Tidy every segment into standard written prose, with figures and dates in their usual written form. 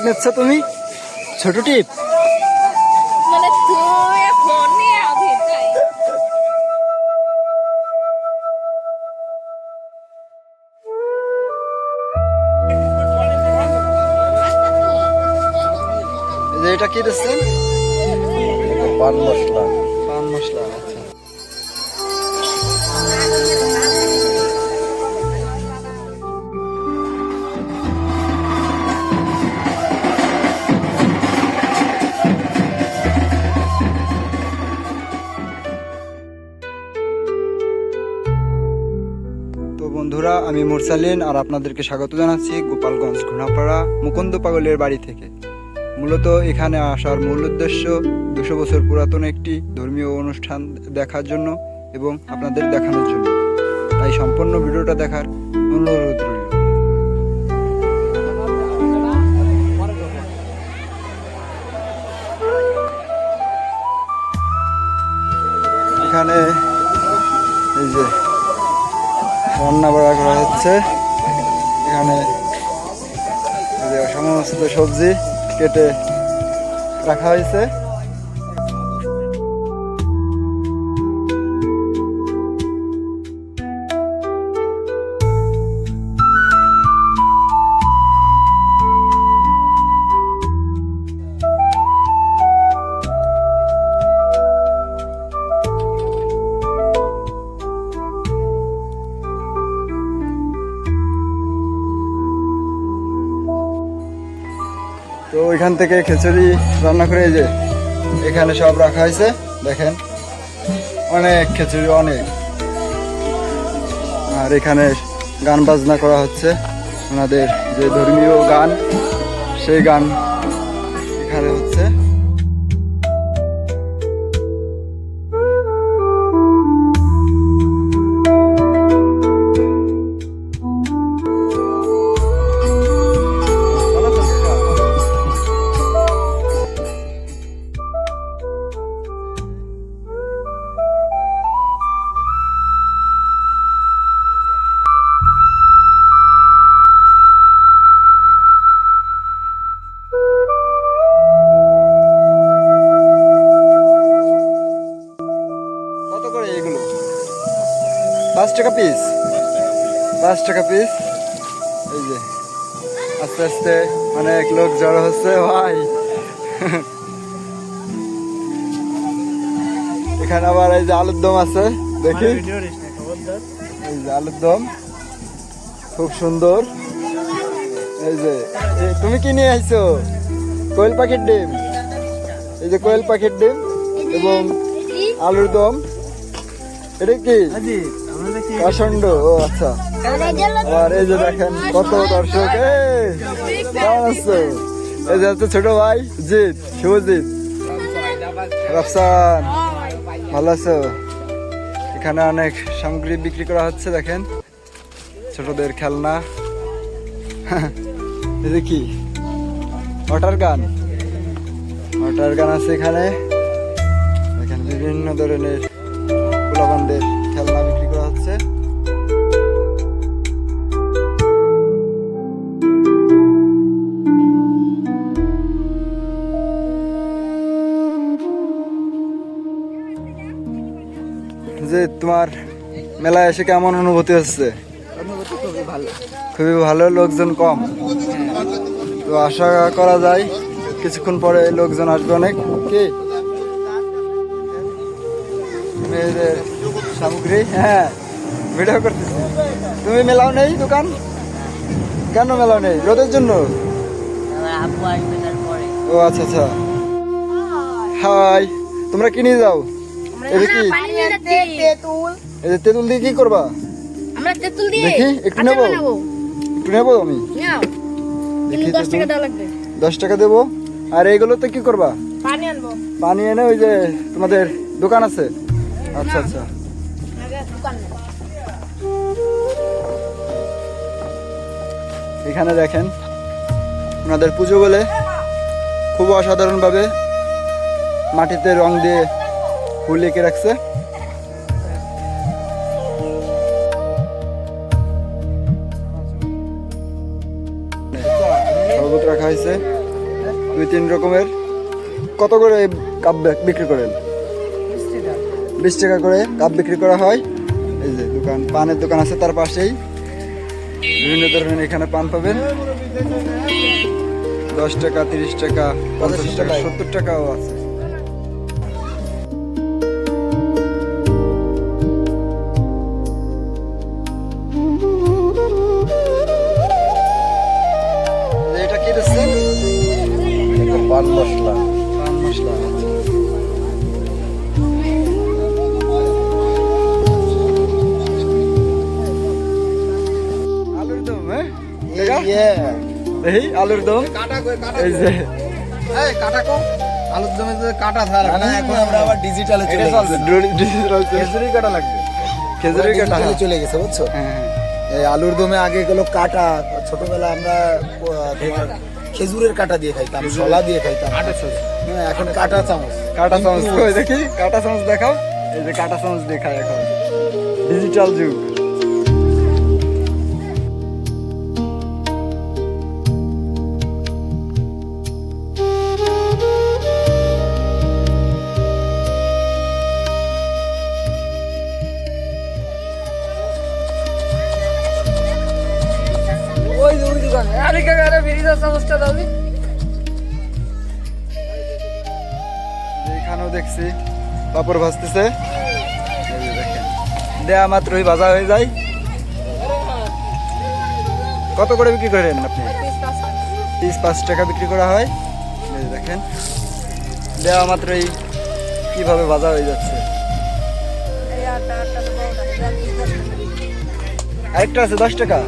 নিচ্ছ তুমি? ছোট টিপ? মানে তুই ফোন নিয়ে আবি তাই এই যে এটা কি দিচ্ছেন? পান মশলা। পান মশলা, আচ্ছা। তো বন্ধুরা, আমি মুরসালিন আর আপনাদেরকে স্বাগত জানাচ্ছি গোপালগঞ্জ ঘোনাপাড়া মুকুন্দ পাগলের বাড়ি থেকে। মূলত এখানে আসার মূল উদ্দেশ্য 200 বছর পুরাতন একটি ধর্মীয় অনুষ্ঠান দেখার জন্য এবং আপনাদের দেখানোর জন্য। তাই সম্পূর্ণ ভিডিওটা দেখার অনুরোধ রইল। এখানে এই যে রান্না বাড়া করা হচ্ছে। এখানে এই যে সমস্ত সবজি কেটে রাখা হয়েছে। তো ওইখান থেকে খিচুড়ি রান্না করে এই যে এখানে সব রাখা হয়েছে। দেখেন অনেক খিচুড়ি, অনেক। আর এখানে গান বাজনা করা হচ্ছে, ওনাদের যে ধর্মীয় গান, সেই গান এখানে হচ্ছে। কত করে এগুলো? 5 টাকা পিস। 5 টাকা পিস। এই যে আস্তে আস্তে অনেক লোক জড়ো হচ্ছে ভাই। এখানে আবার এই যে আলুর দম আছে, দেখি। এই যে আলুর দম খুব সুন্দর। এই যে তুমি কি নিয়ে আইছো? কোয়েল পাখির ডিম। এই যে কোয়েল পাখির ডিম এবং আলুর দম। এটা কি কাসন্ড? ও আচ্ছা। আর এই যে দেখেন কত দর্শক। কেমন আছো? এই যে হচ্ছে ছোট ভাই জিৎ, শুভজিৎ, রাফসান। ভালো আছো? এখানে অনেক সামগ্রী বিক্রি করা হচ্ছে, দেখেন ছোটদের খেলনা। এই যে কি ওয়াটার গান, ওয়াটার গান আছে এখানে। দেখেন বিভিন্ন ধরনের পোলাপানদের খেলনা বিক্রি করা হচ্ছে। যে তোমার মেলায় এসে কেমন অনুভূতি হচ্ছে? অনুভূতি খুবই ভালো। খুবই ভালো, লোকজন কম। তো আশা করা যায় কিছুক্ষণ পরে লোকজন আসবে অনেক। কি এই যে সামগ্রী, হ্যাঁ ভিডিও করতেছি। তুমি মেলাও নেই দোকান? কেন মেলাও নেই? রোদের জন্য? ও আচ্ছা আচ্ছা। হাই, তোমরা কি নিয়ে যাও? এই যে কি, এই যে তেঁতুল দিয়ে কি করবা? আমরা তেঁতুল দিয়ে দেখি একটু নেবো, একটু নেবো আমি। নাও, দেখি 10 টাকা দেওয়া লাগবে। 10 টাকা দেবো। আর এইগুলোতে কি করবা? পানি আনবো। পানি এনে ওই যে তোমাদের দোকান আছে? আচ্ছা আচ্ছা। আগে দোকান নেই। এখানে দেখেন ওনাদের পুজো বলে খুব অসাধারণভাবে মাটিতে রং দিয়ে ফুল এঁকে রাখছে। শরবত রাখা হয়েছে। 2-3 রকমের। কত করে কাপ বিক্রি করেন? 20 টাকা করে কাপ বিক্রি করা হয়। এই যে দোকান, পানের দোকান আছে তার পাশেই। বিভিন্ন ধরনের এখানে পান পাবেন। 10 টাকা, 30 টাকা, 50 টাকা, 70 টাকাও আছে। এটা কি দিচ্ছেন? এটা পান মশলা। পান মশলা। আলুর দম, হ্যাঁ এই আলুর দম। এই যে আলুর দমে যে কাটা থাকে না, এখন আমরা আবার ডিজিটালে চলে গেছি। ডিজিটাল খেজুরি কাটা লাগবে। খেজুরি কাটা। ডিজিটালে চলে গেছে বুঝছো? হ্যাঁ, এই আলুর দমে আগে গেল কাটা। ছোটবেলা আমরা তোমার খেজুরের কাটা দিয়ে খাইতাম, শলা দিয়ে খাইতাম। হ্যাঁ, এখন কাটা চামচ। কাটা চামচ কই দেখি, কাটা চামচ দেখাও। এই যে কাটা চামচ দেখায় এখন, ডিজিটাল যুগ। এখানেও দেখছি পাপড় ভাজতেছে। এই যে দেখেন, দেয়া মাত্রই ভাজা হয়ে যায়। কত করে বিক্রি করেন আপনি? 5 টাকা বিক্রি করা হয়। এই যে দেখেন, দেওয়া মাত্রই কিভাবে ভাজা হয়ে যাচ্ছে। আরেকটা আছে 10 টাকা।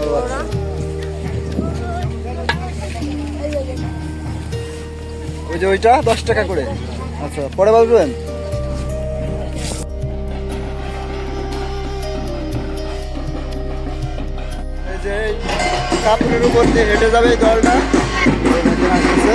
ও আচ্ছা। ওই যে ওইটা 10 টাকা করে। আচ্ছা, পরে বলবেন। এই যে কাপড়ের উপর দিয়ে হেঁটে যাবে এই দলটা। আসতেছে।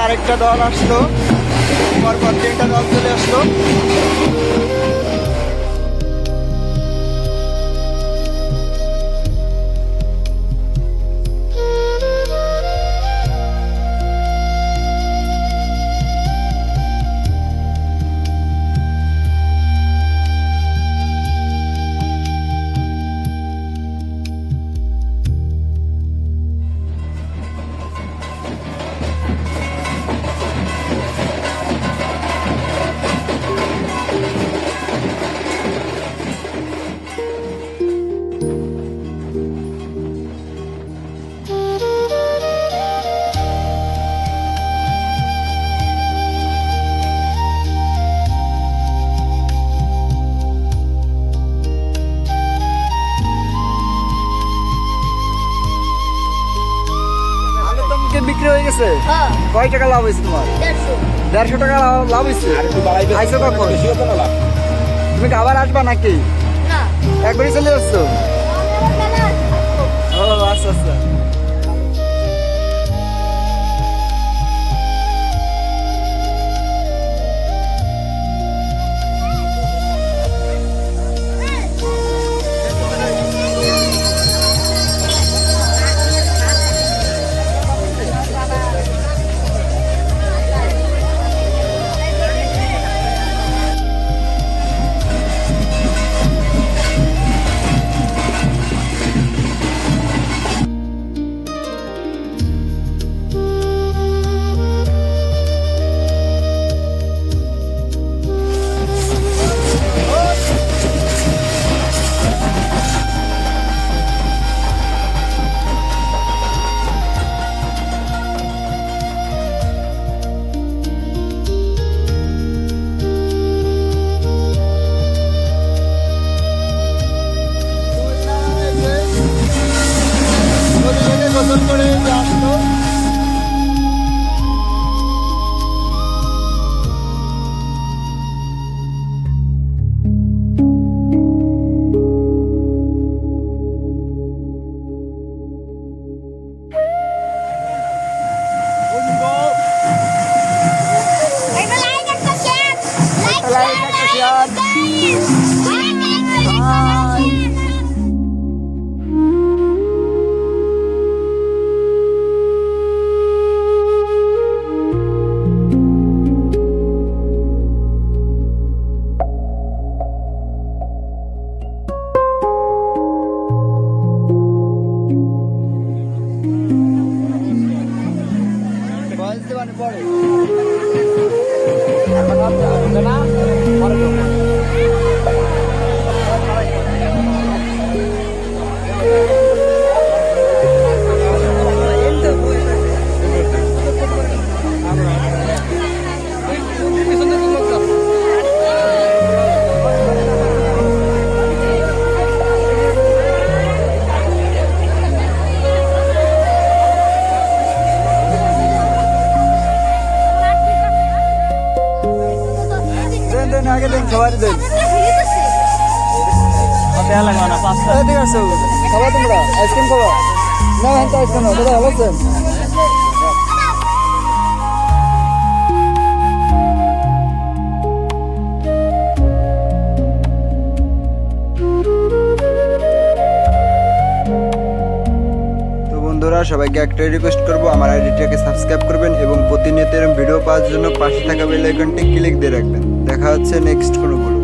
আরেকটা দল আসলো, পরপর 3টা দল চলে আসলো। গেছে? হ্যাঁ কয় টাকা লাভ হয়েছে তোমার? 150 টাকা লাভ হয়েছে। আইসো কখন? তুমি কি আবার আসবা নাকি? না একবারই চলে যাচ্ছ? ও আচ্ছা আচ্ছা। গোসল করে আসলো। আগে দেন সবাই দেন। ঠিক আছে খাবা তোমরা আইসক্রিম খাবা না? হ্যাঁ তো আইসক্রিম না দাদা ভালো আছেন? তো বন্ধুরা সবাইকে একটাই রিকোয়েস্ট করবো, আমার আইডিটাকে সাবস্ক্রাইব করবেন এবং প্রতিনিয়ত এরকম ভিডিও পাওয়ার জন্য পাশে থাকা বেল আইকনটি ক্লিক দিয়ে রাখবেন। দেখা হচ্ছে নেক্সট কোনো ভিডিও।